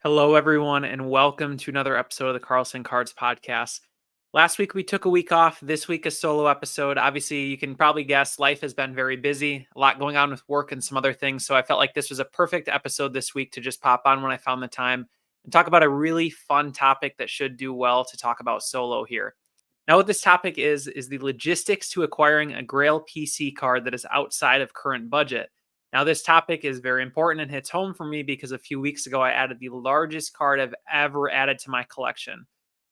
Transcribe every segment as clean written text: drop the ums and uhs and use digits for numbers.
Hello, everyone, and welcome to another episode of the Carlson Cards podcast. Last week, we took a week off. This week, a solo episode. Obviously, you can probably guess life has been very busy, a lot going on with work and some other things. So I felt like this was a perfect episode this week to just pop on when I found the time and talk about a really fun topic that should do well to talk about solo here. Now, what this topic is the logistics to acquiring a Grail PC card that is outside of current budget. Now, this topic is very important and hits home for me because a few weeks ago, I added the largest card I've ever added to my collection.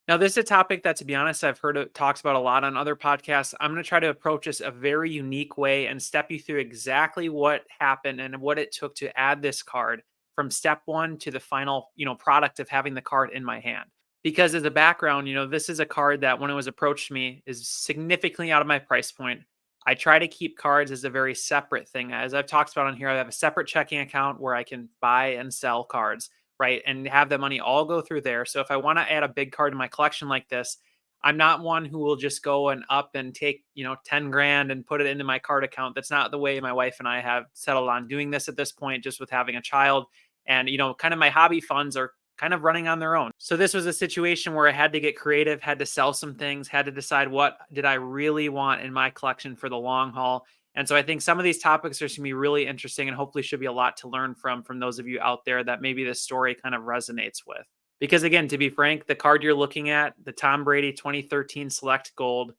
Now, this is a topic that, to be honest, I've heard it talks about a lot on other podcasts. I'm going to try to approach this a very unique way and step you through exactly what happened and what it took to add this card from step one to the final, product of having the card in my hand. Because as a background, this is a card that when it was approached to me is significantly out of my price point. I try to keep cards as a very separate thing. As I've talked about on here, I have a separate checking account where I can buy and sell cards, right? And have the money all go through there. So if I want to add a big card to my collection like this, I'm not one who will just go and up and take, 10 grand and put it into my card account. That's not the way my wife and I have settled on doing this at this point, just with having a child. And, kind of my hobby funds are kind of running on their own. So this was a situation where I had to get creative, had to sell some things, had to decide what did I really want in my collection for the long haul. And so I think some of these topics are going to be really interesting and hopefully should be a lot to learn from those of you out there that maybe this story kind of resonates with. Because again, to be frank, the card you're looking at, the Tom Brady 2013 Select Gold,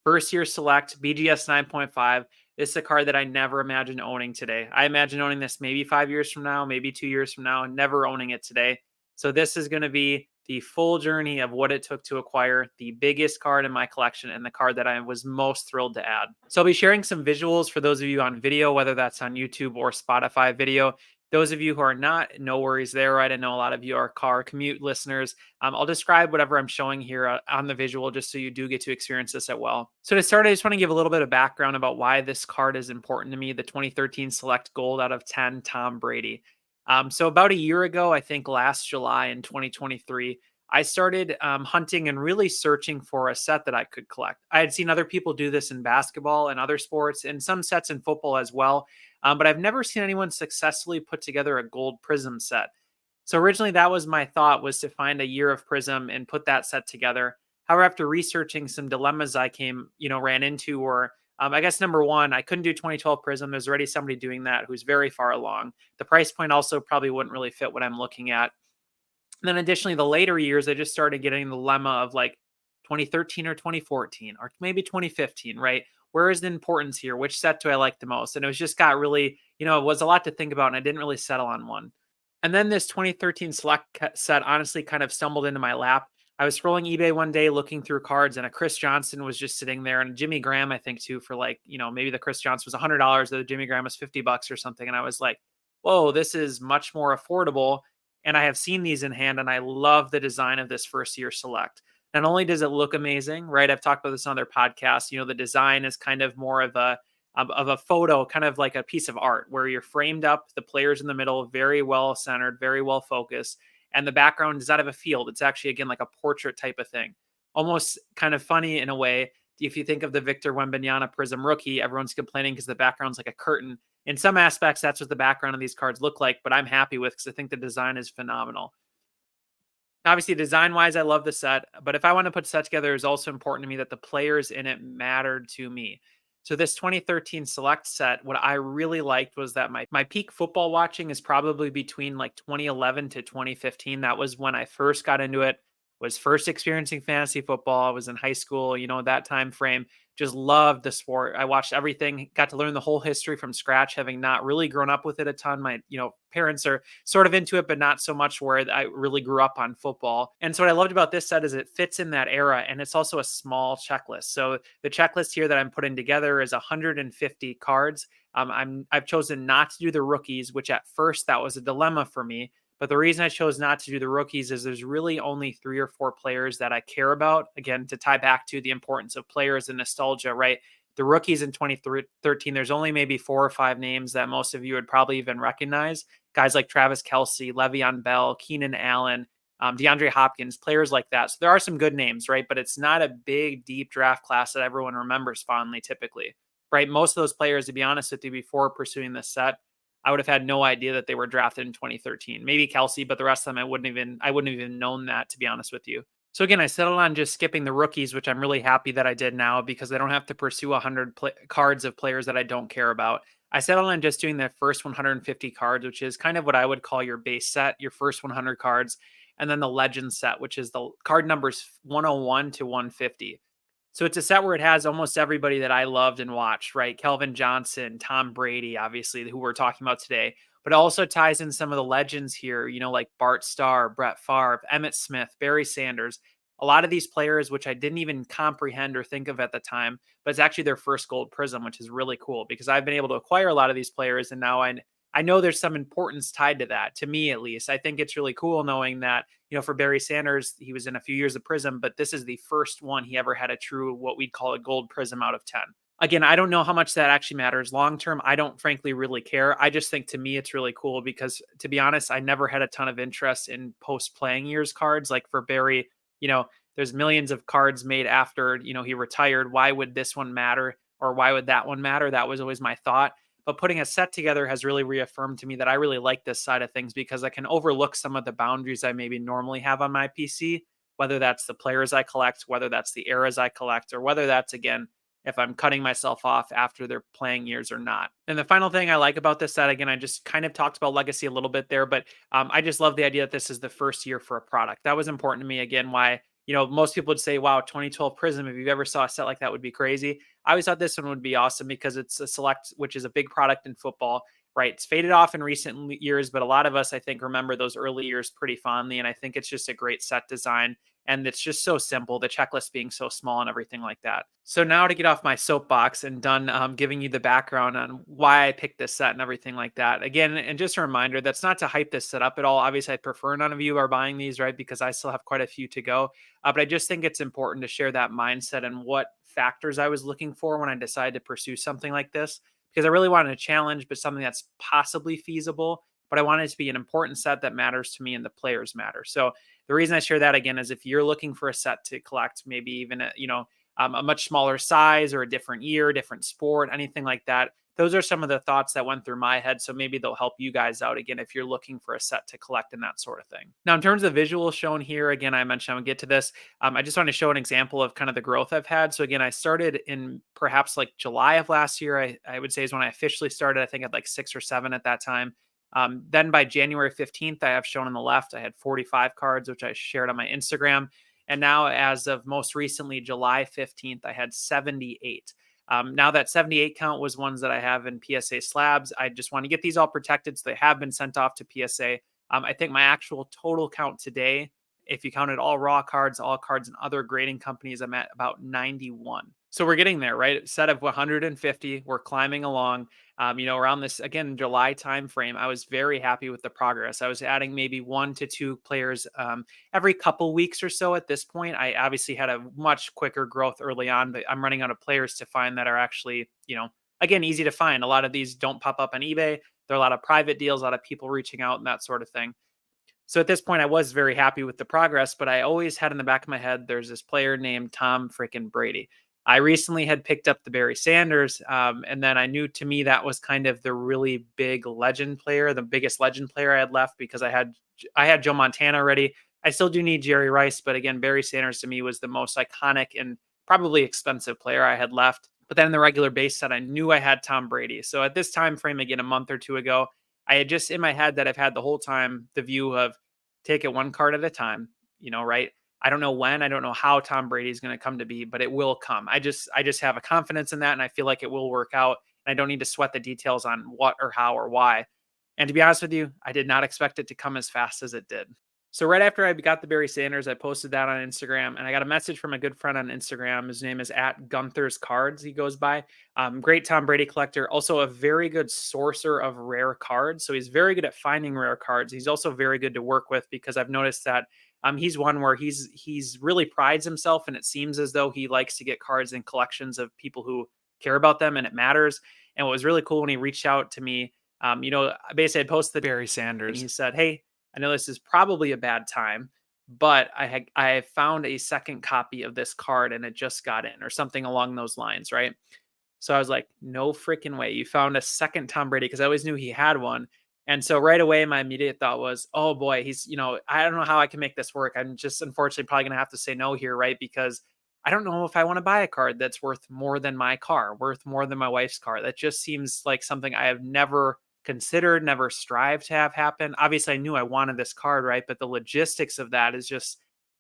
first year Select, BGS 9.5, this is a card that I never imagined owning today. I imagine owning this maybe 5 years from now, maybe 2 years from now, and never owning it today. So this is going to be the full journey of what it took to acquire the biggest card in my collection and the card that I was most thrilled to add. So I'll be sharing some visuals for those of you on video, whether that's on YouTube or Spotify video. Those of you who are not, no worries there, right? I know a lot of you are car commute listeners. I'll describe whatever I'm showing here on the visual just so you do get to experience this as well. So to start, I just want to give a little bit of background about why this card is important to me, the 2013 Select Gold out of 10 Tom Brady. So about a year ago, I think last July in 2023, I started hunting and really searching for a set that I could collect. I had seen other people do this in basketball and other sports and some sets in football as well. But I've never seen anyone successfully put together a gold prism set. So originally that was my thought, was to find a year of prism and put that set together. However, after researching some dilemmas I ran into were, I guess number one, I couldn't do 2012 Prism. There's already somebody doing that who's very far along. The price point also probably wouldn't really fit what I'm looking at. And then additionally, the later years, I just started getting the dilemma of like 2013 or 2014 or maybe 2015, right? Where is the importance here? Which set do I like the most? And it was just got really, it was a lot to think about and I didn't really settle on one. And then this 2013 Select set honestly kind of stumbled into my lap. I was scrolling eBay one day looking through cards and a Chris Johnson was just sitting there and a Jimmy Graham, I think too, for like, maybe the Chris Johnson was $100, the Jimmy Graham was $50 or something. And I was like, whoa, this is much more affordable. And I have seen these in hand and I love the design of this first year Select. Not only does it look amazing, right? I've talked about this on other podcasts. The design is kind of more of a photo, kind of like a piece of art where you're framed up, the players in the middle, very well centered, very well focused. And the background is out of a field. It's actually, again, like a portrait type of thing. Almost kind of funny in a way. If you think of the Victor Wembanyama Prism rookie, everyone's complaining because the background's like a curtain. In some aspects, that's what the background of these cards look like, but I'm happy with because I think the design is phenomenal. Obviously, design-wise, I love the set, but if I want to put a set together, it's also important to me that the players in it mattered to me. So this 2013 Select set, what I really liked was that my peak football watching is probably between like 2011 to 2015. That was when I first got into it, was first experiencing fantasy football. I was in high school, that time frame. Just loved the sport. I watched everything, got to learn the whole history from scratch, having not really grown up with it a ton. My, parents are sort of into it, but not so much where I really grew up on football. And so what I loved about this set is it fits in that era and it's also a small checklist. So the checklist here that I'm putting together is 150 cards. I've chosen not to do the rookies, which at first that was a dilemma for me. But the reason I chose not to do the rookies is there's really only 3 or 4 players that I care about. Again, to tie back to the importance of players and nostalgia, right? The rookies in 2013, there's only maybe 4 or 5 names that most of you would probably even recognize. Guys like Travis Kelce, Le'Veon Bell, Keenan Allen, DeAndre Hopkins, players like that. So there are some good names, right? But it's not a big, deep draft class that everyone remembers fondly typically, right? Most of those players, to be honest with you, before pursuing this set, I would have had no idea that they were drafted in 2013. Maybe Kelsey, but the rest of them I wouldn't have even known that, to be honest with you. So again, I settled on just skipping the rookies, which I'm really happy that I did now because I don't have to pursue 100 cards of players that I don't care about. I settled on just doing the first 150 cards, which is kind of what I would call your base set, your first 100 cards, and then the legend set, which is the card numbers 101 to 150. So it's a set where it has almost everybody that I loved and watched, right? Kelvin Johnson, Tom Brady, obviously, who we're talking about today, but it also ties in some of the legends here, like Bart Starr, Brett Favre, Emmett Smith, Barry Sanders. A lot of these players, which I didn't even comprehend or think of at the time, but it's actually their first gold prism, which is really cool because I've been able to acquire a lot of these players. And now I know there's some importance tied to that, to me at least. I think it's really cool knowing that, for Barry Sanders, he was in a few years of Prism, but this is the first one he ever had a true, what we'd call a gold Prism out of 10. Again, I don't know how much that actually matters long term. I don't frankly really care. I just think to me it's really cool because, to be honest, I never had a ton of interest in post playing years cards. Like for Barry, you know, there's millions of cards made after, he retired. Why would this one matter? Or why would that one matter? That was always my thought. But putting a set together has really reaffirmed to me that I really like this side of things because I can overlook some of the boundaries I maybe normally have on my PC, whether that's the players I collect, whether that's the eras I collect, or whether that's, again, if I'm cutting myself off after their playing years or not. And the final thing I like about this set, again, I just kind of talked about legacy a little bit there, but I just love the idea that this is the first year for a product. That was important to me. Again, why, most people would say, wow, 2012 Prism, if you've ever saw a set like that would be crazy. I always thought this one would be awesome because it's a select, which is a big product in football, right? It's faded off in recent years, but a lot of us, I think, remember those early years pretty fondly. And I think it's just a great set design. And it's just so simple, the checklist being so small and everything like that. So now to get off my soapbox and done giving you the background on why I picked this set and everything like that. Again, and just a reminder, that's not to hype this set up at all. Obviously, I prefer none of you are buying these, right? Because I still have quite a few to go. But I just think it's important to share that mindset and what factors I was looking for when I decided to pursue something like this. Because I really wanted a challenge, but something that's possibly feasible. But I wanted it to be an important set that matters to me and the players matter. So the reason I share that again is if you're looking for a set to collect, maybe even a much smaller size or a different year, different sport, anything like that. Those are some of the thoughts that went through my head. So maybe they'll help you guys out again if you're looking for a set to collect and that sort of thing. Now, in terms of visuals shown here, again, I mentioned I would get to this. I just want to show an example of kind of the growth I've had. So again, I started in perhaps like July of last year. I would say is when I officially started. I think I had like 6 or 7 at that time. Then by January 15th, I have shown on the left, I had 45 cards, which I shared on my Instagram. And now, as of most recently, July 15th, I had 78. Now that 78 count was ones that I have in PSA slabs. I just want to get these all protected. So they have been sent off to PSA. I think my actual total count today, if you counted all raw cards, all cards and other grading companies, I'm at about 91. So we're getting there, right? Set of 150. We're climbing along. Around this, again, July timeframe, I was very happy with the progress. I was adding maybe 1 to 2 players every couple weeks or so at this point. I obviously had a much quicker growth early on, but I'm running out of players to find that are actually, again, easy to find. A lot of these don't pop up on eBay. There are a lot of private deals, a lot of people reaching out and that sort of thing. So at this point, I was very happy with the progress, but I always had in the back of my head, there's this player named Tom freaking Brady. I recently had picked up the Barry Sanders, and then I knew to me that was kind of the really big legend player, the biggest legend player I had left because I had Joe Montana already. I still do need Jerry Rice, but again, Barry Sanders to me was the most iconic and probably expensive player I had left. But then in the regular base set, I knew I had Tom Brady. So at this time frame, again, a month or two ago, I had just in my head that I've had the whole time the view of take it one card at a time, right? I don't know when, I don't know how Tom Brady is going to come to be, but it will come. I just have a confidence in that, and I feel like it will work out. And I don't need to sweat the details on what or how or why. And to be honest with you, I did not expect it to come as fast as it did. So right after I got the Barry Sanders, I posted that on Instagram, and I got a message from a good friend on Instagram. His name is at Gunther's Cards. He goes by. Great Tom Brady collector, also a very good sourcer of rare cards. So he's very good at finding rare cards. He's also very good to work with because I've noticed that he's one where he's really prides himself, and it seems as though he likes to get cards in collections of people who care about them, and it matters. And what was really cool when he reached out to me, basically I posted Barry Sanders, and he said, "Hey, I know this is probably a bad time, but I found a second copy of this card and it just got in or something along those lines, right? So I was like, no freaking way. You found a second Tom Brady because I always knew he had one. And so right away, my immediate thought was, oh boy, I don't know how I can make this work. I'm just unfortunately probably going to have to say no here, right? Because I don't know if I want to buy a card that's worth more than my car, worth more than my wife's car. That just seems like something I have never considered, never strived to have happen. Obviously, I knew I wanted this card, right? But the logistics of that is just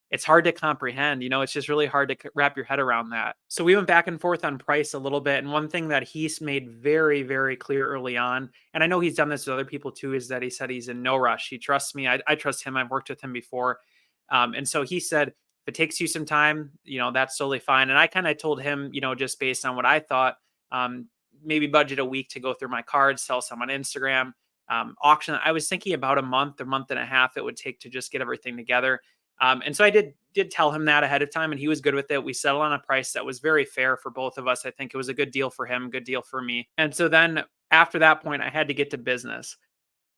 it's hard to comprehend. It's just really hard to wrap your head around that. So we went back and forth on price a little bit. And one thing that he's made very, very clear early on, and I know he's done this with other people too, is that he said he's in no rush. He trusts me. I trust him. I've worked with him before. And so he said, if it takes you some time, that's totally fine. And I kind of told him, just based on what I thought, um, maybe budget a week to go through my cards, sell some on Instagram, auction. I was thinking about a month and a half it would take to just get everything together. And so I did tell him that ahead of time, and he was good with it. We settled on a price that was very fair for both of us. I think it was a good deal for him, good deal for me. And so then after that point, I had to get to business.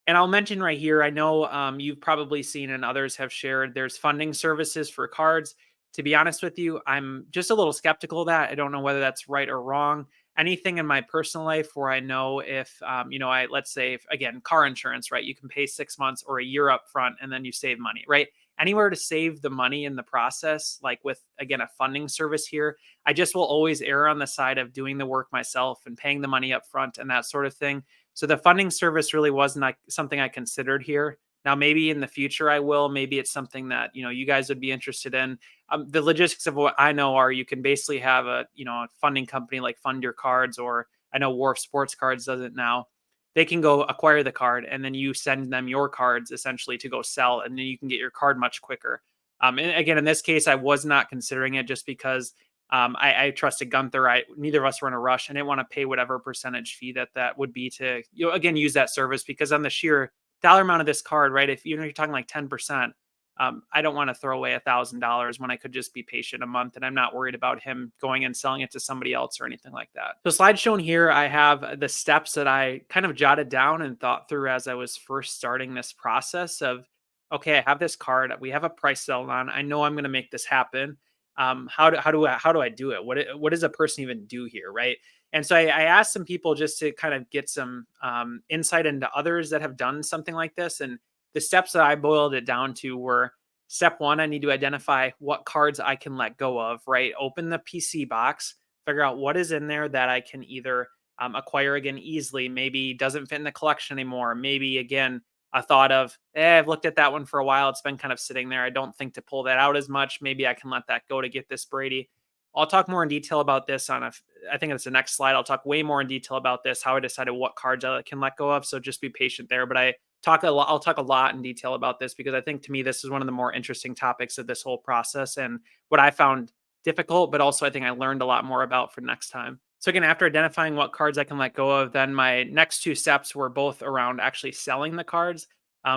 And I'll mention right here, I know you've probably seen and others have shared there's funding services for cards. To be honest with you, I'm just a little skeptical of that. I don't know whether that's right or wrong. Anything in my personal life where I know if, let's say, again, car insurance, right? You can pay 6 months or a year up front and then you save money, right? Anywhere to save the money in the process, like with, again, a funding service here, I just will always err on the side of doing the work myself and paying the money up front and that sort of thing. So the funding service really wasn't like something I considered here. Now, maybe in the future I will. Maybe it's something that you guys would be interested in. The logistics of what I know are you can basically have a funding company like Fund Your Cards, or I know Wharf Sports Cards does it now. They can go acquire the card and then you send them your cards essentially to go sell, and then you can get your card much quicker. And again, in this case, I was not considering it just because I trusted Gunther. Neither of us were in a rush. I didn't want to pay whatever percentage fee that would be to again use that service, because on the sheer dollar amount of this card, right? If you're talking like 10%, I don't want to throw away $1,000 when I could just be patient a month, and I'm not worried about him going and selling it to somebody else or anything like that. The slide shown here, I have the steps that I kind of jotted down and thought through as I was first starting this process of, okay, I have this card, we have a price settled on. I know I'm going to make this happen. How do I do it? What does a person even do here, right? And so I asked some people just to kind of get some insight into others that have done something like this. And the steps that I boiled it down to were: step one, I need to identify what cards I can let go of, right? Open the PC box, figure out what is in there that I can either acquire again easily, maybe doesn't fit in the collection anymore, maybe again a thought of, I've looked at that one for a while. It's been kind of sitting there. I don't think to pull that out as much. Maybe I can let that go to get this Brady. I'll talk more in detail about this I think it's the next slide. I'll talk way more in detail about this, how I decided what cards I can let go of. So just be patient there. But I'll talk a lot in detail about this because I think to me, this is one of the more interesting topics of this whole process and what I found difficult, but also I think I learned a lot more about for next time. So again, after identifying what cards I can let go of, then my next two steps were both around actually selling the cards.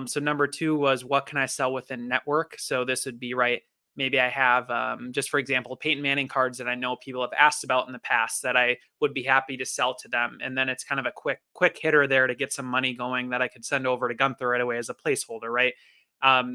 So number two was, what can I sell within network? So this would be, right, maybe I have, just for example, Peyton Manning cards that I know people have asked about in the past that I would be happy to sell to them. And then it's kind of a quick hitter there to get some money going that I could send over to Gunther right away as a placeholder, right?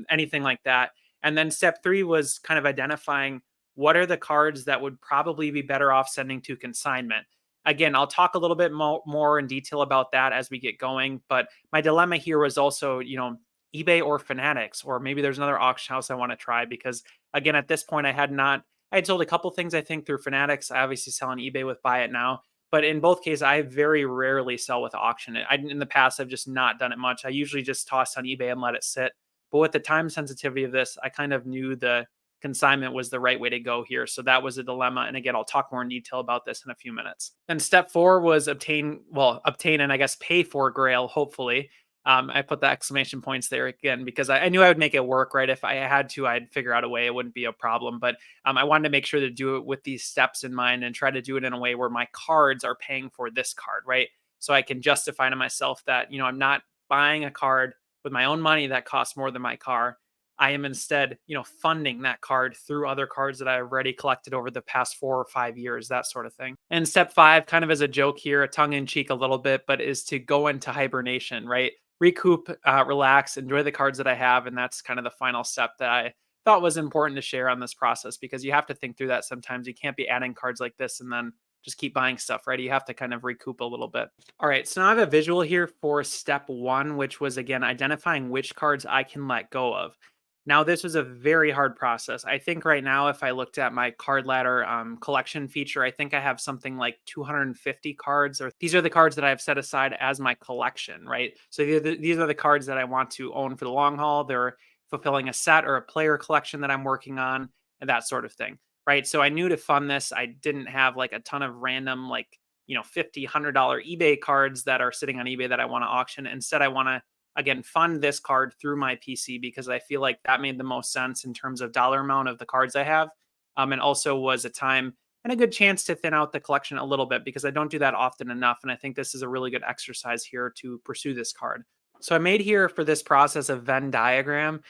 Anything like that. And then step three was kind of identifying what are the cards that would probably be better off sending to consignment. Again, I'll talk a little bit more in detail about that as we get going. But my dilemma here was also, eBay or Fanatics, or maybe there's another auction house I want to try because, again, at this point, I had sold a couple things, I think, through Fanatics. I obviously sell on eBay with Buy It Now. But in both cases, I very rarely sell with auction. In the past, I've just not done it much. I usually just toss on eBay and let it sit. But with the time sensitivity of this, I kind of knew the consignment was the right way to go here. So that was a dilemma. And again, I'll talk more in detail about this in a few minutes. And step four was obtain and I guess pay for Grail, hopefully. I put the exclamation points there again because I knew I would make it work, right? If I had to, I'd figure out a way. It wouldn't be a problem. But I wanted to make sure to do it with these steps in mind and try to do it in a way where my cards are paying for this card, right? So I can justify to myself that, I'm not buying a card with my own money that costs more than my car. I am instead, funding that card through other cards that I've already collected over the past 4 or 5 years, that sort of thing. And step five, kind of as a joke here, a tongue in cheek a little bit, but is to go into hibernation, right? Recoup, relax, enjoy the cards that I have. And that's kind of the final step that I thought was important to share on this process because you have to think through that sometimes. You can't be adding cards like this and then just keep buying stuff, right? You have to kind of recoup a little bit. All right, so now I have a visual here for step one, which was again identifying which cards I can let go of. Now, this was a very hard process. I think right now, if I looked at my card ladder collection feature, I think I have something like 250 cards, or these are the cards that I have set aside as my collection, right? So these are the cards that I want to own for the long haul. They're fulfilling a set or a player collection that I'm working on, and that sort of thing, right? So I knew to fund this, I didn't have like a ton of random, like, $50, $100 eBay cards that are sitting on eBay that I want to auction. Instead, I want to again fund this card through my PC because I feel like that made the most sense in terms of dollar amount of the cards I have, and also was a time and a good chance to thin out the collection a little bit because I don't do that often enough, and I think this is a really good exercise here to pursue this card. So I made here for this process a Venn diagram.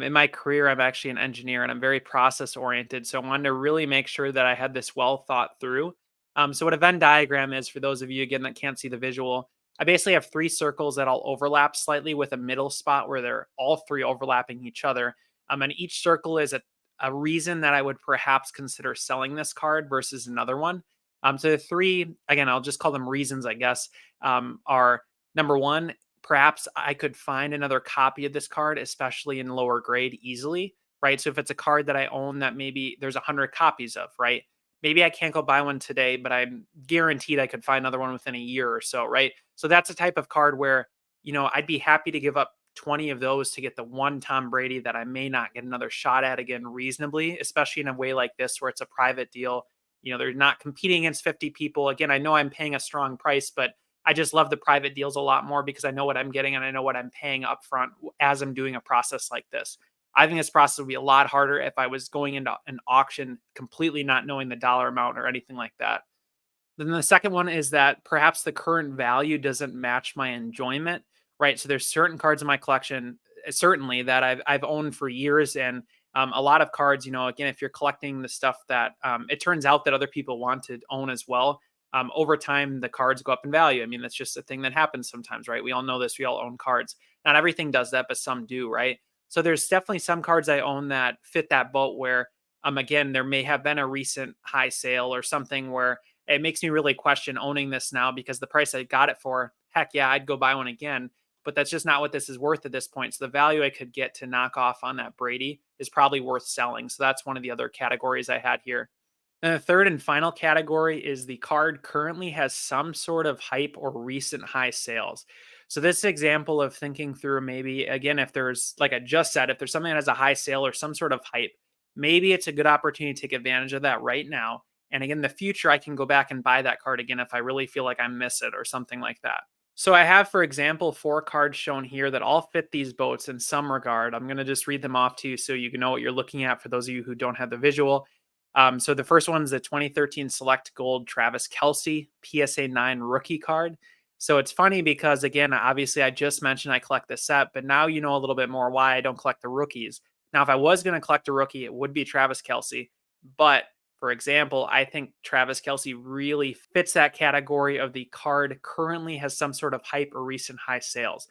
In my career, I'm actually an engineer and I'm very process oriented. So I wanted to really make sure that I had this well thought through. So what a Venn diagram is, for those of you again that can't see the visual, I basically have three circles that all overlap slightly with a middle spot where they're all three overlapping each other. And each circle is a reason that I would perhaps consider selling this card versus another one. So the three, again, I'll just call them reasons, I guess, are number one, perhaps I could find another copy of this card, especially in lower grade, easily, right? So if it's a card that I own that maybe there's 100 copies of, right? Maybe I can't go buy one today, but I'm guaranteed I could find another one within a year or so, right? So that's a type of card where, I'd be happy to give up 20 of those to get the one Tom Brady that I may not get another shot at again reasonably, especially in a way like this where it's a private deal. They're not competing against 50 people. Again, I know I'm paying a strong price, but I just love the private deals a lot more because I know what I'm getting and I know what I'm paying upfront as I'm doing a process like this. I think this process would be a lot harder if I was going into an auction completely not knowing the dollar amount or anything like that. Then the second one is that perhaps the current value doesn't match my enjoyment, right? So there's certain cards in my collection, certainly that I've owned for years, and a lot of cards. Again, if you're collecting the stuff that it turns out that other people want to own as well, over time the cards go up in value. I mean, that's just a thing that happens sometimes, right? We all know this. We all own cards. Not everything does that, but some do, right? So there's definitely some cards I own that fit that boat where, again, there may have been a recent high sale or something where it makes me really question owning this now because the price I got it for, heck yeah, I'd go buy one again. But that's just not what this is worth at this point. So the value I could get to knock off on that Brady is probably worth selling. So that's one of the other categories I had here. And the third and final category is the card currently has some sort of hype or recent high sales. So this example of thinking through, maybe again, if there's, like I just said, if there's something that has a high sale or some sort of hype, maybe it's a good opportunity to take advantage of that right now. And again, in the future, I can go back and buy that card again if I really feel like I miss it or something like that. So I have, for example, four cards shown here that all fit these boats in some regard. I'm going to just read them off to you so you can know what you're looking at for those of you who don't have the visual. So the first one is the 2013 Select Gold Travis Kelsey PSA 9 rookie card. So it's funny because, again, obviously I just mentioned I collect the set, but now you know a little bit more why I don't collect the rookies. Now, if I was going to collect a rookie, it would be Travis Kelsey. But for example, I think Travis Kelsey really fits that category of the card currently has some sort of hype or recent high sales.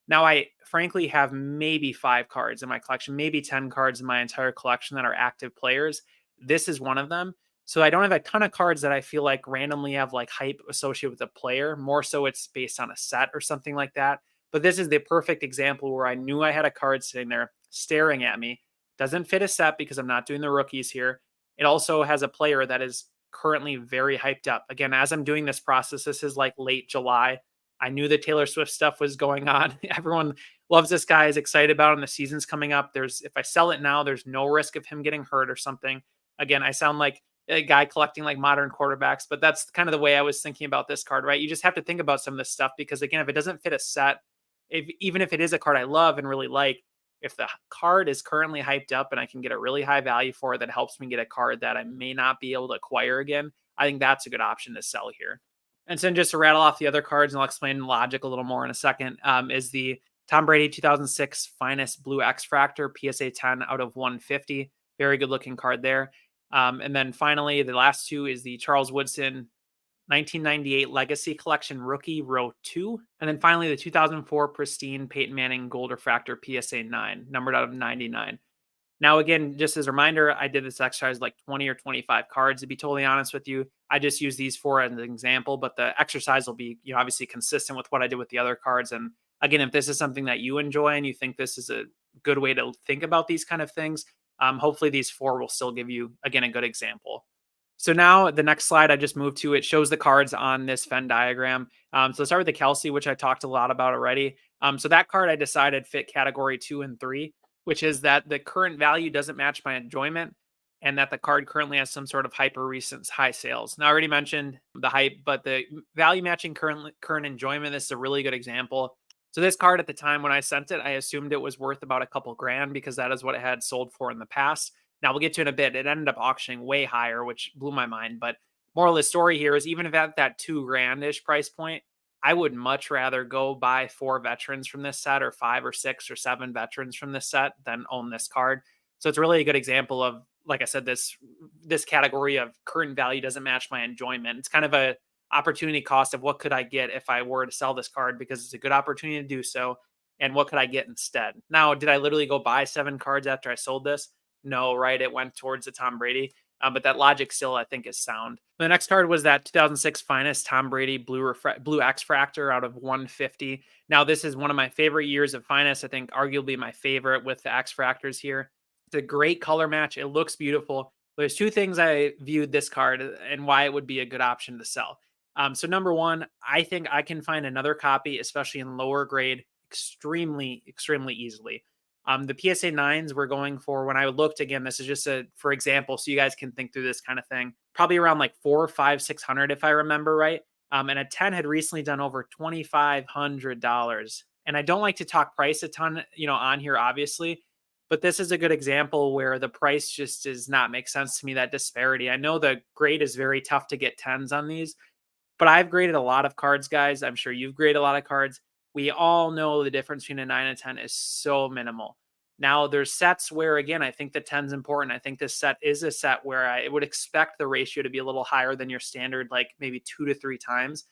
Now, I frankly have maybe 5 cards in my collection, maybe 10 cards in my entire collection that are active players. This is one of them. So I don't have a ton of cards that I feel like randomly have like hype associated with a player. More so it's based on a set or something like that. But this is the perfect example where I knew I had a card sitting there staring at me. Doesn't fit a set because I'm not doing the rookies here. It also has a player that is currently very hyped up. Again, as I'm doing this process, this is like late July. I knew the Taylor Swift stuff was going on. Everyone loves this guy, is excited about him. The season's coming up. If I sell it now, there's no risk of him getting hurt or something. Again, I sound like a guy collecting like modern quarterbacks, but that's kind of the way I was thinking about this card, right? You just have to think about some of this stuff because, again, if it doesn't fit a set, even if it is a card I love and really like, if the card is currently hyped up and I can get a really high value for it that helps me get a card that I may not be able to acquire again, I think that's a good option to sell here. And so just to rattle off the other cards, and I'll explain logic a little more in a second, is the Tom Brady 2006 Finest Blue X Fractor PSA 10 out of 150. Very good looking card there. And then finally, the last two is the Charles Woodson 1998 Legacy Collection Rookie Row 2. And then finally, the 2004 Pristine Peyton Manning Gold Refractor PSA 9, numbered out of 99. Now, again, just as a reminder, I did this exercise like 20 or 25 cards, to be totally honest with you. I just use these four as an example, but the exercise will be, obviously consistent with what I did with the other cards. And again, if this is something that you enjoy and you think this is a good way to think about these kind of things, hopefully these four will still give you, again, a good example. So now the next slide I just moved to, it shows the cards on this Venn diagram. So let's start with the Kelsey, which I talked a lot about already. So that card I decided fit category 2 and 3, which is that the current value doesn't match my enjoyment and that the card currently has some sort of hyper recent high sales. Now I already mentioned the hype, but the value matching current enjoyment, this is a really good example. So this card at the time when I sent it, I assumed it was worth about a couple grand because that is what it had sold for in the past. Now we'll get to it in a bit. It ended up auctioning way higher, which blew my mind. But moral of the story here is even if at that 2 grand-ish price point, I would much rather go buy 4 veterans from this set or 5 or 6 or 7 veterans from this set than own this card. So it's really a good example of, like I said, this category of current value doesn't match my enjoyment. It's kind of a opportunity cost of what could I get if I were to sell this card because it's a good opportunity to do so. And what could I get instead? Now, did I literally go buy 7 cards after I sold this? No, right? It went towards the Tom Brady. But that logic still, I think, is sound. The next card was that 2006 finest Tom Brady blue X Fractor out of 150. Now, this is one of my favorite years of finest. I think arguably my favorite with the X Fractors here. It's a great color match. It looks beautiful. There's two things I viewed this card and why it would be a good option to sell. So number one, I think I can find another copy, especially in lower grade, extremely, extremely easily. The PSA 9s we're going for, when I looked again, this is just for example, so you guys can think through this kind of thing, probably around like 4, 5, 600, if I remember right. And a 10 had recently done over $2,500. And I don't like to talk price a ton, on here, obviously, but this is a good example where the price just does not make sense to me, that disparity. I know the grade is very tough to get 10s on these, but I've graded a lot of cards, guys. I'm sure you've graded a lot of cards. We all know the difference between a 9 and 10 is so minimal. Now, there's sets where, again, I think the 10's important. I think this set is a set where I would expect the ratio to be a little higher than your standard, like maybe 2 to 3 times.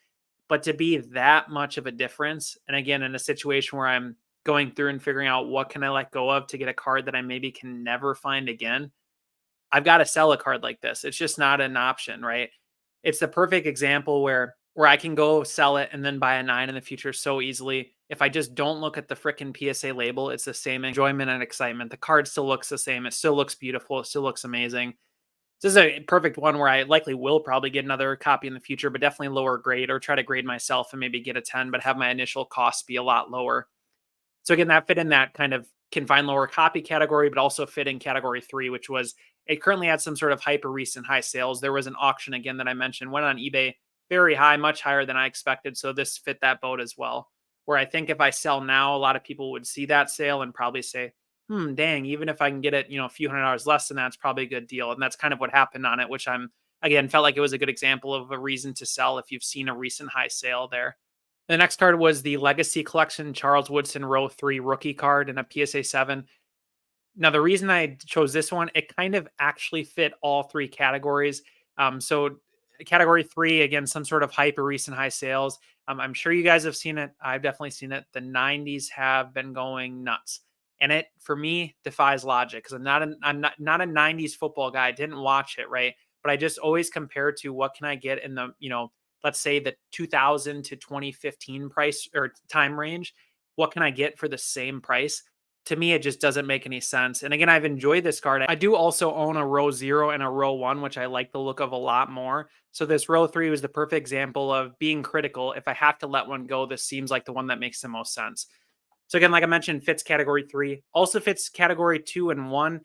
But to be that much of a difference, and again, in a situation where I'm going through and figuring out what can I let go of to get a card that I maybe can never find again, I've got to sell a card like this. It's just not an option, right? It's the perfect example where I can go sell it and then buy a 9 in the future so easily. If I just don't look at the frickin' PSA label, it's the same enjoyment and excitement. The card still looks the same. It still looks beautiful. It still looks amazing. This is a perfect one where I likely will probably get another copy in the future, but definitely lower grade, or try to grade myself and maybe get a 10, but have my initial cost be a lot lower. So again, that fit in that kind of confined lower copy category, but also fit in category 3, which was it currently had some sort of hyper recent high sales. There was an auction again that I mentioned, went on eBay very high, much higher than I expected. So this fit that boat as well. Where I think if I sell now, a lot of people would see that sale and probably say, dang, even if I can get it, a few $100s less than that, it's probably a good deal. And that's kind of what happened on it, which again, felt like it was a good example of a reason to sell if you've seen a recent high sale there. The next card was the Legacy Collection Charles Woodson Row 3 rookie card in a PSA 7. Now, the reason I chose this one, it kind of actually fit all three categories. So, category 3, again, some sort of hyper recent high sales. I'm sure you guys have seen it. I've definitely seen it. The 90s have been going nuts, and it for me defies logic because I'm not a 90s football guy. I didn't watch it, right, but I just always compare to what can I get in the let's say the 2000 to 2015 price or time range. What can I get for the same price? To me, it just doesn't make any sense. And again, I've enjoyed this card. I do also own a row 0 and a row 1, which I like the look of a lot more. So this row 3 was the perfect example of being critical. If I have to let one go, this seems like the one that makes the most sense. So again, like I mentioned, fits category 3, also fits category 2 and 1.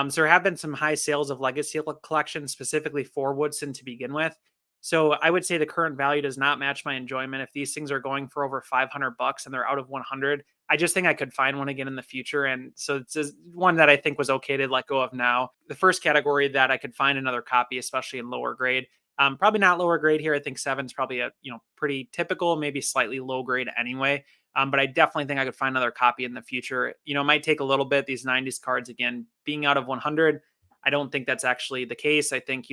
So there have been some high sales of Legacy Collection, specifically for Woodson to begin with. So I would say the current value does not match my enjoyment. If these things are going for over $500 and they're out of 100, I just think I could find one again in the future. And so it's just one that I think was okay to let go of now. The first category that I could find another copy, especially in lower grade. Probably not lower grade here. I think 7's probably a pretty typical, maybe slightly low grade anyway. But I definitely think I could find another copy in the future. It might take a little bit. These 90s cards, again, being out of 100, I don't think that's actually the case. I think,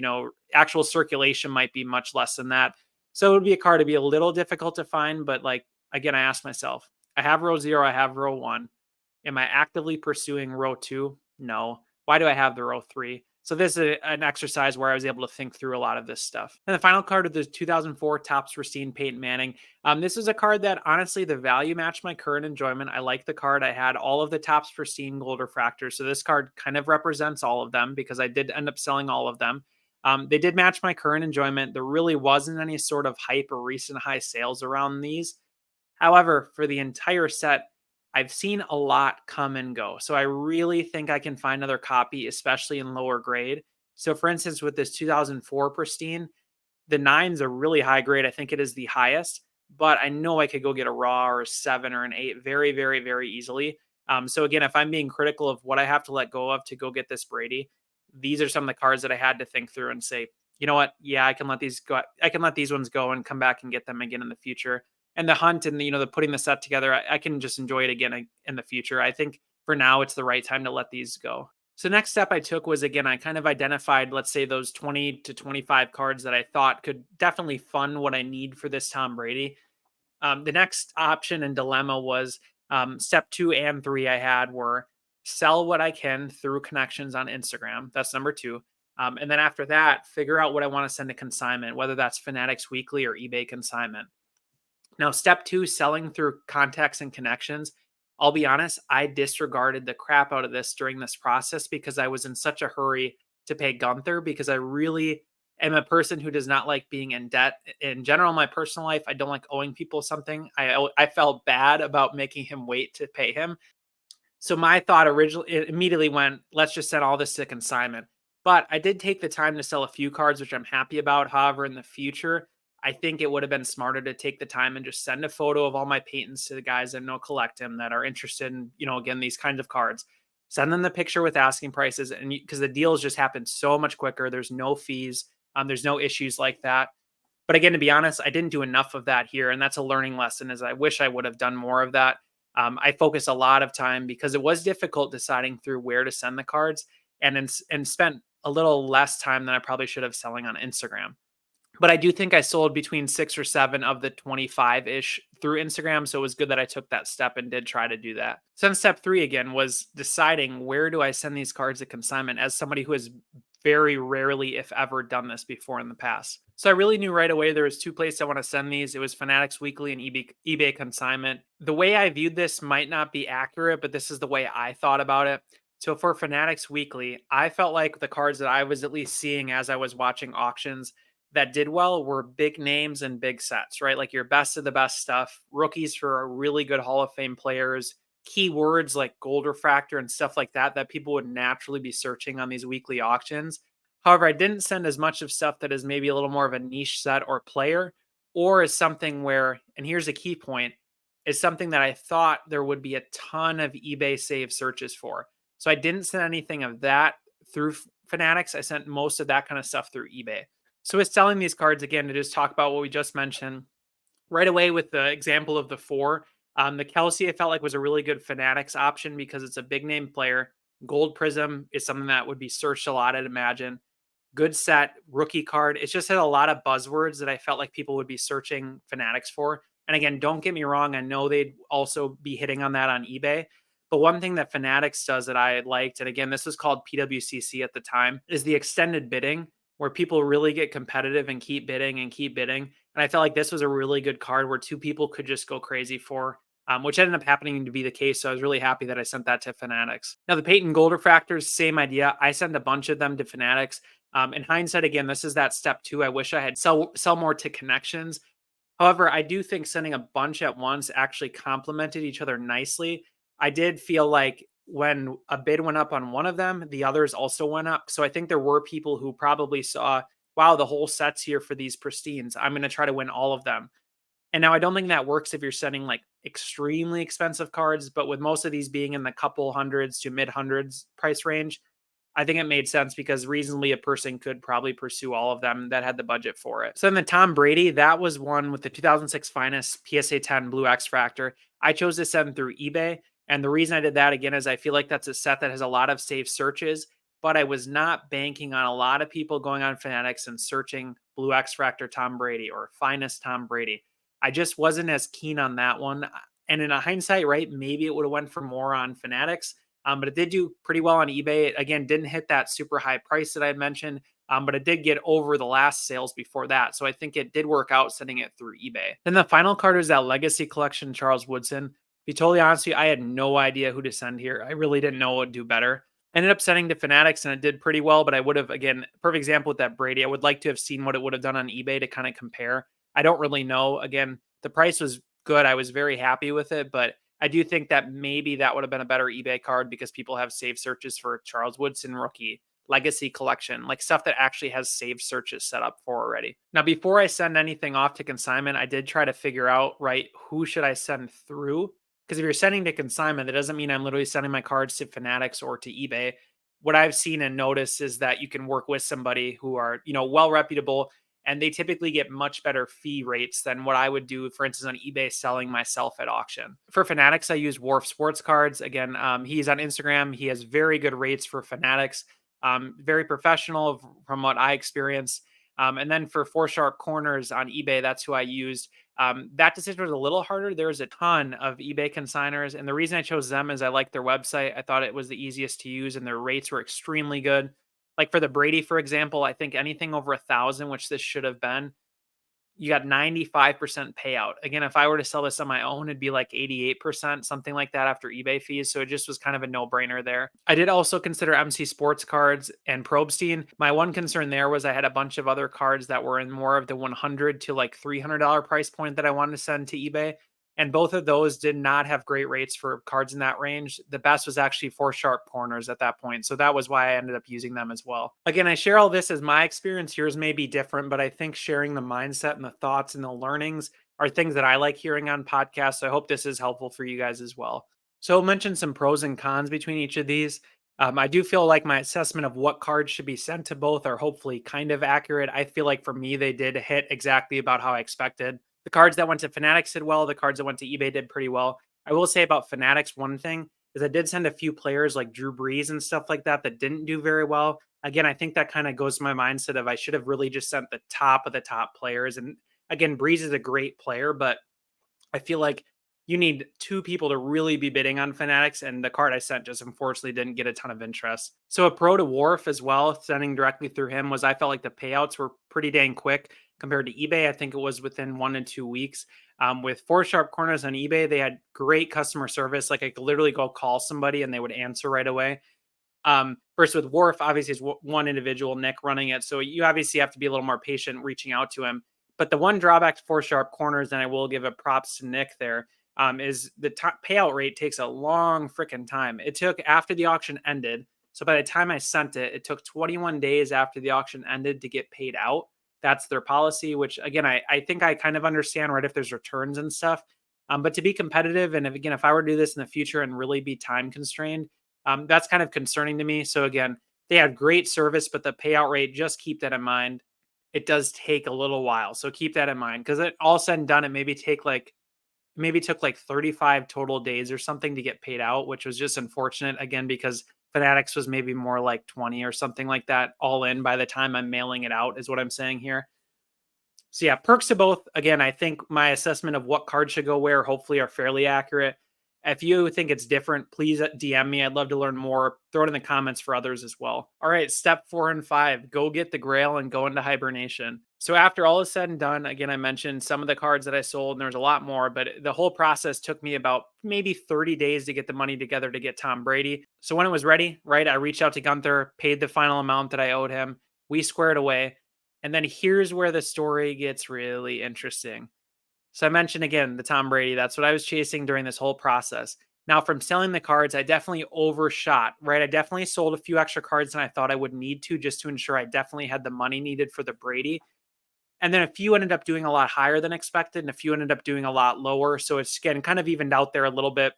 actual circulation might be much less than that. So it would be a card to be a little difficult to find. But again, I asked myself, I have row 0, I have row 1. Am I actively pursuing row 2? No. Why do I have the row 3? So this is an exercise where I was able to think through a lot of this stuff. And the final card of the 2004 Topps Pristine Peyton Manning. This is a card that honestly the value matched my current enjoyment. I like the card. I had all of the Topps Pristine Gold refractors, so this card kind of represents all of them because I did end up selling all of them. They did match my current enjoyment. There really wasn't any sort of hype or recent high sales around these. However, for the entire set, I've seen a lot come and go. So I really think I can find another copy, especially in lower grade. So for instance, with this 2004 Pristine, the nine's a really high grade. I think it is the highest, but I know I could go get a raw or a 7 or an 8 very, very, very easily. So again, if I'm being critical of what I have to let go of to go get this Brady, these are some of the cards that I had to think through and say, you know what? Yeah, I can let these go. I can let these ones go and come back and get them again in the future. And the hunt and the putting the set together, I can just enjoy it again in the future. I think for now it's the right time to let these go. So next step I took was, again, I kind of identified, let's say, those 20 to 25 cards that I thought could definitely fund what I need for this Tom Brady. The next option and dilemma was step 2 and 3 I had were sell what I can through connections on Instagram. That's number 2. And then after that, figure out what I want to send to consignment, whether that's Fanatics Weekly or eBay consignment. Now, step 2, selling through contacts and connections. I'll be honest, I disregarded the crap out of this during this process because I was in such a hurry to pay Gunther because I really am a person who does not like being in debt. In general, in my personal life, I don't like owing people something. I felt bad about making him wait to pay him. So my thought originally immediately went, let's just send all this to consignment. But I did take the time to sell a few cards, which I'm happy about. However, in the future, I think it would have been smarter to take the time and just send a photo of all my Peytons to the guys that know collect him that are interested in, again, these kinds of cards. Send them the picture with asking prices, and because the deals just happen so much quicker. There's no fees. There's no issues like that. But again, to be honest, I didn't do enough of that here, and that's a learning lesson. As I wish I would have done more of that. I focused a lot of time because it was difficult deciding through where to send the cards, and spent a little less time than I probably should have selling on Instagram. But I do think I sold between 6 or 7 of the 25-ish through Instagram, so it was good that I took that step and did try to do that. So then step 3 again was deciding where do I send these cards to consignment as somebody who has very rarely, if ever, done this before in the past. So I really knew right away there was 2 places I want to send these. It was Fanatics Weekly and eBay consignment. The way I viewed this might not be accurate, but this is the way I thought about it. So for Fanatics Weekly, I felt like the cards that I was at least seeing as I was watching auctions that did well were big names and big sets, right? Like your best of the best stuff, rookies for really good Hall of Fame players, keywords like gold refractor and stuff like that, that people would naturally be searching on these weekly auctions. However, I didn't send as much of stuff that is maybe a little more of a niche set or player, or is something where, and here's a key point, is something that I thought there would be a ton of eBay save searches for. So I didn't send anything of that through Fanatics. I sent most of that kind of stuff through eBay. So with selling these cards, again, to just talk about what we just mentioned, right away with the example of the 4, the Kelsey I felt like was a really good Fanatics option because it's a big name player. Gold Prism is something that would be searched a lot, I'd imagine. Good set, rookie card. It's just had a lot of buzzwords that I felt like people would be searching Fanatics for. And again, don't get me wrong, I know they'd also be hitting on that on eBay. But one thing that Fanatics does that I liked, and again, this was called PWCC at the time, is the extended bidding, where people really get competitive and keep bidding and keep bidding. And I felt like this was a really good card where 2 people could just go crazy for, which ended up happening to be the case. So I was really happy that I sent that to Fanatics. Now, the Peyton Gold Refractors, same idea. I sent a bunch of them to Fanatics. In hindsight, again, this is that step 2. I wish I had sell more to connections. However, I do think sending a bunch at once actually complemented each other nicely. I did feel like when a bid went up on one of them, the others also went up. So I think there were people who probably saw, wow, the whole set's here for these pristines. I'm going to try to win all of them. And now I don't think that works if you're sending like extremely expensive cards, but with most of these being in the couple hundreds to mid hundreds price range, I think it made sense because reasonably a person could probably pursue all of them that had the budget for it. So then the Tom Brady, that was one with the 2006 Finest PSA 10 Blue X Fractor. I chose to send through eBay. And the reason I did that, again, is I feel like that's a set that has a lot of safe searches, but I was not banking on a lot of people going on Fanatics and searching Blue X Fractor Tom Brady or Finest Tom Brady. I just wasn't as keen on that one. And in a hindsight, right, maybe it would have went for more on Fanatics. But it did do pretty well on eBay. It, again, didn't hit that super high price that I had mentioned, but it did get over the last sales before that. So I think it did work out sending it through eBay. Then the final card was that Legacy Collection Charles Woodson. To be totally honest with you, I had no idea who to send here. I really didn't know what would do better. Ended up sending to Fanatics and it did pretty well, but I would have, again, perfect example with that Brady. I would like to have seen what it would have done on eBay to kind of compare. I don't really know. Again, the price was good. I was very happy with it, but I do think that maybe that would have been a better eBay card because people have saved searches for Charles Woodson rookie, Legacy Collection, like stuff that actually has saved searches set up for already. Now, before I send anything off to consignment, I did try to figure out, right, who should I send through? Because if you're sending to consignment, that doesn't mean I'm literally sending my cards to Fanatics or to eBay. What I've seen and noticed is that you can work with somebody who are, well reputable, and they typically get much better fee rates than what I would do, for instance, on eBay selling myself at auction. For Fanatics, I use Wharf Sports Cards. Again, he's on Instagram. He has very good rates for Fanatics, very professional from what I experienced. And then for Four Sharp Corners on eBay, that's who I used. That decision was a little harder. There's a ton of eBay consigners, and the reason I chose them is I like their website. I thought it was the easiest to use, and their rates were extremely good. Like for the Brady, for example, I think anything over 1,000, which this should have been, you got 95% payout. Again, if I were to sell this on my own, it'd be like 88%, something like that after eBay fees. So it just was kind of a no-brainer there. I did also consider MC Sports Cards and Probstein. My one concern there was I had a bunch of other cards that were in more of the 100 to like $300 price point that I wanted to send to eBay. And both of those did not have great rates for cards in that range. The best was actually Four Sharp Corners at that point. So that was why I ended up using them as well. Again, I share all this as my experience. Yours may be different, but I think sharing the mindset and the thoughts and the learnings are things that I like hearing on podcasts. So I hope this is helpful for you guys as well. So I'll mention some pros and cons between each of these. I do feel like my assessment of what cards should be sent to both are hopefully kind of accurate. I feel like for me, they did hit exactly about how I expected. The cards that went to Fanatics did well. The cards that went to eBay did pretty well. I will say about Fanatics, one thing is I did send a few players like Drew Brees and stuff like that that didn't do very well. Again, I think that kind of goes to my mindset of I should have really just sent the top of the top players. And again, Brees is a great player, but I feel like you need two people to really be bidding on Fanatics, and the card I sent just unfortunately didn't get a ton of interest. So a pro to Wharf as well, sending directly through him was I felt like the payouts were pretty dang quick compared to eBay. I think it was within 1 to 2 weeks. With Four Sharp Corners on eBay, they had great customer service. Like I could literally go call somebody and they would answer right away. Versus with Wharf, obviously, is one individual, Nick, running it. So you obviously have to be a little more patient reaching out to him. But the one drawback to Four Sharp Corners, and I will give a props to Nick there, is the payout rate takes a long freaking time. It took after the auction ended. So by the time I sent it, it took 21 days after the auction ended to get paid out. That's their policy, which again, I think I kind of understand, right? If there's returns and stuff. But to be competitive, and if I were to do this in the future and really be time constrained, that's kind of concerning to me. So again, they had great service, but the payout rate, just keep that in mind. It does take a little while. So keep that in mind because it all said and done, it maybe took like 35 total days or something to get paid out, which was just unfortunate again, because Fanatics was maybe more like 20 or something like that all in by the time I'm mailing it out is what I'm saying here. So yeah, perks to both. Again, I think my assessment of what cards should go where hopefully are fairly accurate. If you think it's different, please DM me. I'd love to learn more. Throw it in the comments for others as well. All right, step 4 and 5, go get the Grail and go into hibernation. So after all is said and done, again, I mentioned some of the cards that I sold, and there's a lot more, but the whole process took me about maybe 30 days to get the money together to get Tom Brady. So when it was ready, right, I reached out to Gunther, paid the final amount that I owed him. We squared away. And then here's where the story gets really interesting. So I mentioned again the Tom Brady. That's what I was chasing during this whole process. Now, from selling the cards, I definitely overshot, right? I definitely sold a few extra cards than I thought I would need to just to ensure I definitely had the money needed for the Brady. And then a few ended up doing a lot higher than expected, and a few ended up doing a lot lower. So it's getting kind of evened out there a little bit.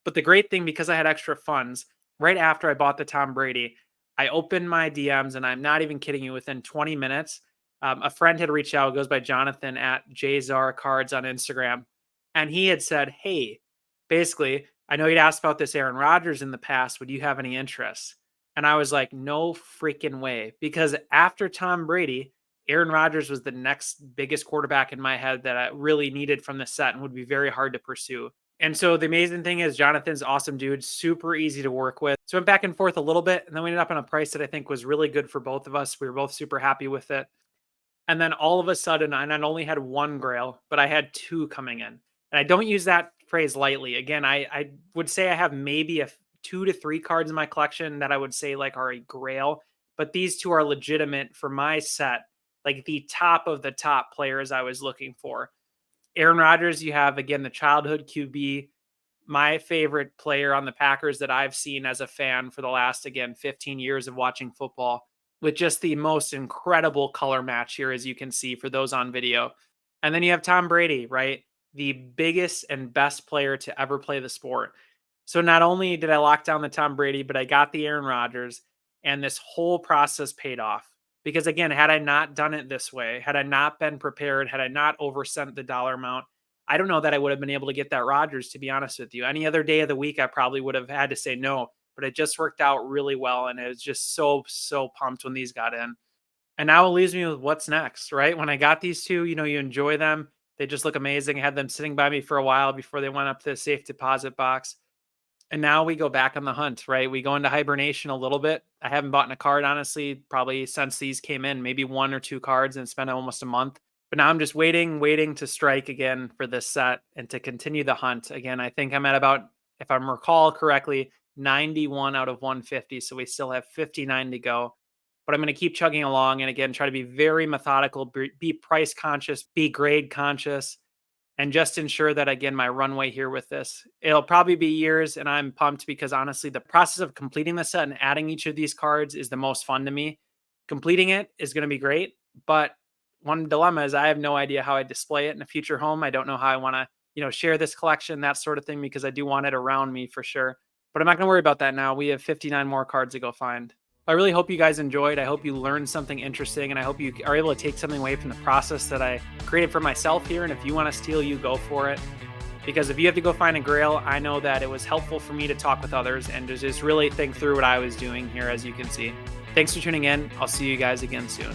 But the great thing, because I had extra funds, right after I bought the Tom Brady, I opened my DMs, and I'm not even kidding you, within 20 minutes, a friend had reached out, goes by Jonathan at JZar Cards on Instagram. And he had said, hey, basically, I know you'd asked about this Aaron Rodgers in the past. Would you have any interest? And I was like, no freaking way. Because after Tom Brady, Aaron Rodgers was the next biggest quarterback in my head that I really needed from the set and would be very hard to pursue. And so the amazing thing is Jonathan's awesome dude, super easy to work with. So went back and forth a little bit, and then we ended up on a price that I think was really good for both of us. We were both super happy with it. And then all of a sudden, I not only had one grail, but I had two coming in. And I don't use that phrase lightly. Again, I would say I have maybe two to three cards in my collection that I would say like are a grail, but these two are legitimate for my set, like the top of the top players I was looking for. Aaron Rodgers, you have again the childhood QB, my favorite player on the Packers that I've seen as a fan for the last, again, 15 years of watching football, with just the most incredible color match here, as you can see for those on video. And then you have Tom Brady, right? The biggest and best player to ever play the sport. So not only did I lock down the Tom Brady, but I got the Aaron Rodgers, and this whole process paid off. Because again, had I not done it this way, had I not been prepared, had I not oversent the dollar amount, I don't know that I would have been able to get that Rodgers, to be honest with you. Any other day of the week, I probably would have had to say no, but it just worked out really well. And it was just so pumped when these got in. And now it leaves me with what's next, right? When I got these two, you enjoy them. They just look amazing. I had them sitting by me for a while before they went up to the safe deposit box. And now we go back on the hunt, right? We go into hibernation a little bit. I haven't bought a card, honestly, probably since these came in, maybe one or two cards, and it's been almost a month. But now I'm just waiting to strike again for this set and to continue the hunt. Again, I think I'm at about, if I recall correctly, 91 out of 150. So we still have 59 to go. But I'm going to keep chugging along and again, try to be very methodical, be price conscious, be grade conscious, and just ensure that, again, my runway here with this, it'll probably be years. And I'm pumped because honestly, the process of completing the set and adding each of these cards is the most fun to me. Completing it is going to be great, but one dilemma is I have no idea how I display it in a future home. I don't know how I want to, share this collection, that sort of thing, because I do want it around me for sure. But I'm not going to worry about that now. We have 59 more cards to go find. I really hope you guys enjoyed. I hope you learned something interesting, and I hope you are able to take something away from the process that I created for myself here. And if you want to steal, you go for it. Because if you have to go find a grail, I know that it was helpful for me to talk with others and to just really think through what I was doing here, as you can see. Thanks for tuning in. I'll see you guys again soon.